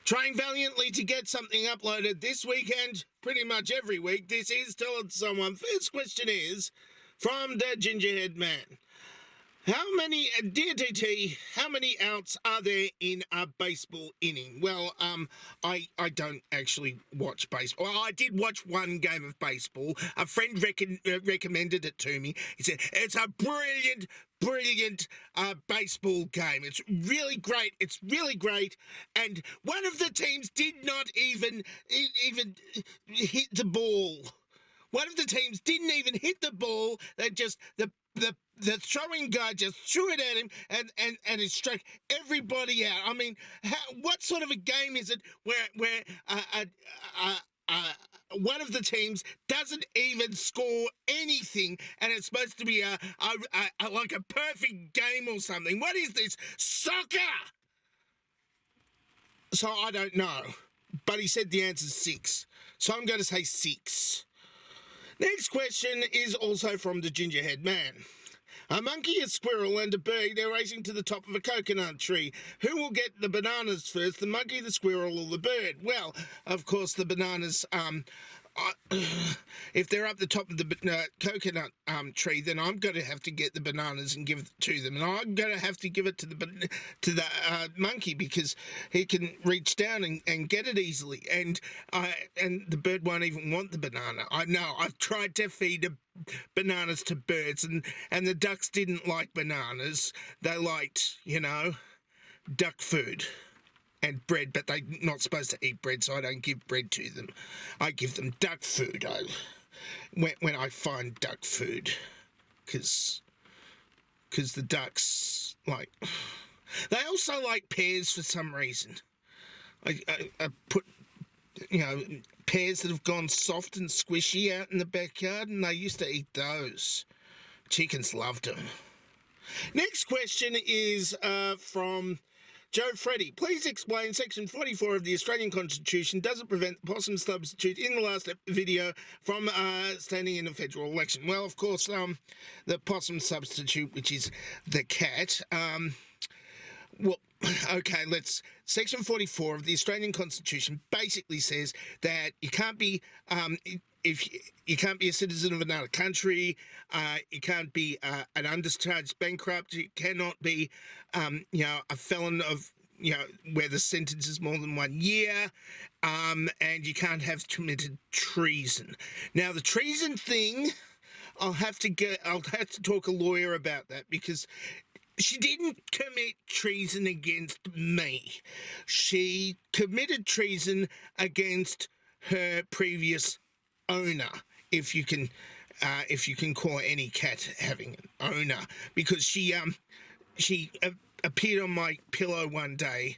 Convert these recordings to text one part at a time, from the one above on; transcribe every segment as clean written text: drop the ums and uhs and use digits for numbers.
Trying valiantly to get something uploaded this weekend, pretty much every week. This is Telling Someone. First question is from the Gingerhead Man. How many, dear TT, how many outs are there in a baseball inning? Well, I don't actually watch baseball. Well, I did watch one game of baseball. A friend recommended it to me. He said, it's a brilliant baseball game. It's really great. It's really great. And one of the teams did not even hit the ball. One of the teams didn't even hit the ball. They just, the throwing guy just threw it at him and it struck everybody out. I mean, what sort of a game is it where one of the teams doesn't even score anything and it's supposed to be like a perfect game or something? What is this? Soccer! So I don't know. But he said the answer's 6. So I'm going to say 6. Next question is also from the Gingerhead Man. A monkey, a squirrel, and a bird, they're racing to the top of a coconut tree. Who will get the bananas first, the monkey, the squirrel, or the bird? Well, of course, the bananas, if they're up the top of the coconut tree, then I'm going to have to get the bananas and give it to them. And I'm going to have to give it to the monkey because he can reach down and get it easily. And the bird won't even want the banana. I know, I've tried to feed bananas to birds, and the ducks didn't like bananas. They liked, duck food and bread, but they're not supposed to eat bread, so I don't give bread to them. I give them duck food when I find duck food, because the ducks like. They also like pears for some reason. I put pears that have gone soft and squishy out in the backyard, and they used to eat those. Chickens loved them. Next question is from Joe Freddy. Please explain Section 44 of the Australian Constitution doesn't prevent the possum substitute in the last video from standing in a federal election. Well, of course, the possum substitute, which is the cat, Section 44 of the Australian Constitution basically says that you can't be, if you can't be a citizen of another country, you can't be an undischarged bankrupt, you cannot be, a felon of, where the sentence is more than 1 year, and you can't have committed treason. Now, the treason thing, I'll have to talk a lawyer about that, because she didn't commit treason against me. She committed treason against her previous owner, if you can call any cat having an owner, because she appeared on my pillow one day,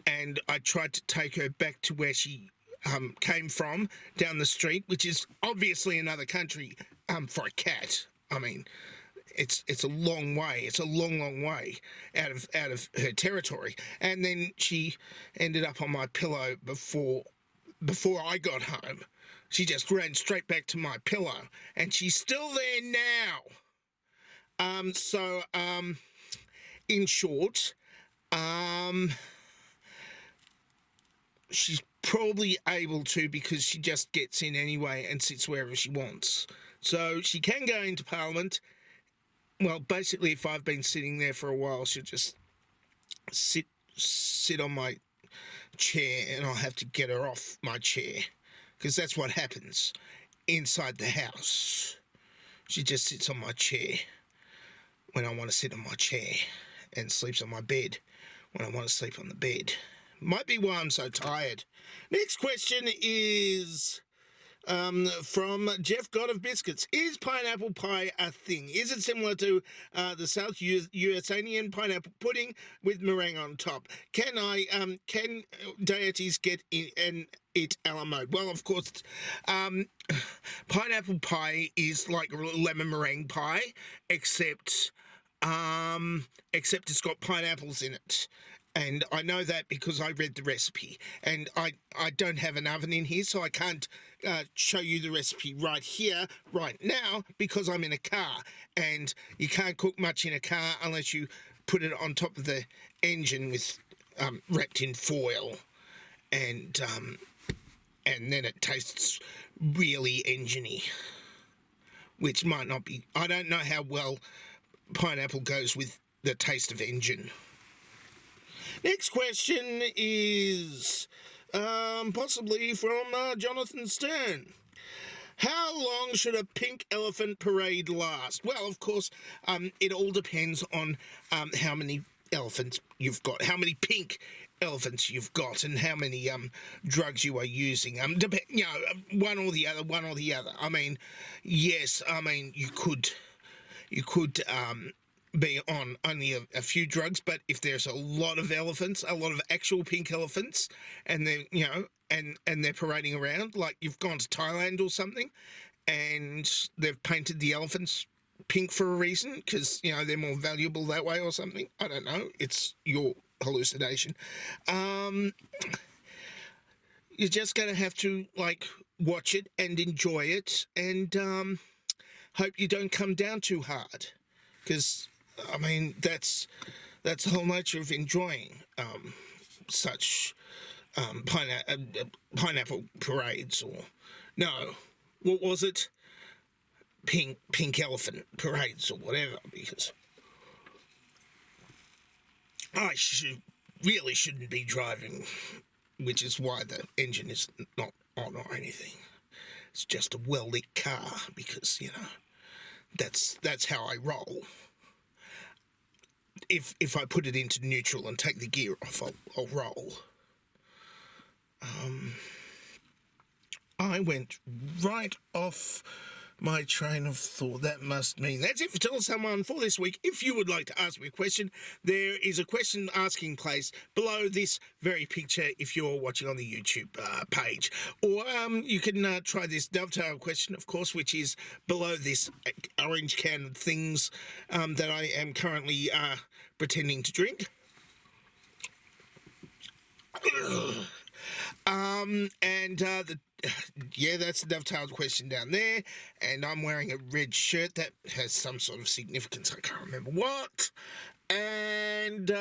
and I tried to take her back to where she came from, down the street, which is obviously another country for a cat. I mean, it's a long way. It's a long way out of her territory. And then she ended up on my pillow before I got home. She just ran straight back to my pillow, and she's still there now. In short, she's probably able to, because she just gets in anyway and sits wherever she wants. So she can go into Parliament. Well, basically, if I've been sitting there for a while, she'll just sit on my chair, and I'll have to get her off my chair, because that's what happens inside the house. She just sits on my chair when I want to sit on my chair, and sleeps on my bed when I want to sleep on the bed. Might be why I'm so tired. Next question is from Jeff God of Biscuits. Is pineapple pie a thing? Is it similar to the South USanian pineapple pudding with meringue on top? Can deities get in it a la mode? Well, of course, pineapple pie is like lemon meringue pie, except it's got pineapples in it. And I know that because I read the recipe, and I don't have an oven in here, so I can't show you the recipe right here, right now, because I'm in a car, and you can't cook much in a car unless you put it on top of the engine with wrapped in foil. and then it tastes really engine-y, which might not be. I don't know how well pineapple goes with the taste of engine. Next question is possibly from Jonathan Stern. How long should a pink elephant parade last? Well, of course, it all depends on how many elephants you've got, how many pink elephants you've got, and how many drugs you are using. One or the other. I mean, yes, I mean you could be on only a few drugs, but if there's a lot of elephants, a lot of actual pink elephants, and they're and they're parading around, like you've gone to Thailand or something, and they've painted the elephants pink for a reason because they're more valuable that way or something. I don't know. It's your hallucination. You're just gonna have to watch it and enjoy it, and hope you don't come down too hard, because I mean that's the whole nature of enjoying such pineapple parades, or no, what was it? Pink elephant parades or whatever, because I really shouldn't be driving, which is why the engine is not on or anything. It's just a well-lit car, because that's how I roll. If I put it into neutral and take the gear off, I'll roll. I went right off my train of thought. That must mean that's it for Tell Someone for this week. If you would like to ask me a question, there is a question asking place below this very picture if you're watching on the YouTube page. Or you can try this dovetail question, of course, which is below this orange can of things that I am currently pretending to drink. That's the dovetailed question down there, and I'm wearing a red shirt that has some sort of significance. I can't remember what. And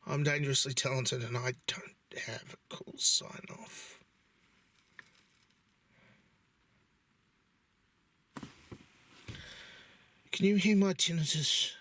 I'm dangerously talented, and I don't have a cool sign off. Can you hear my tinnitus?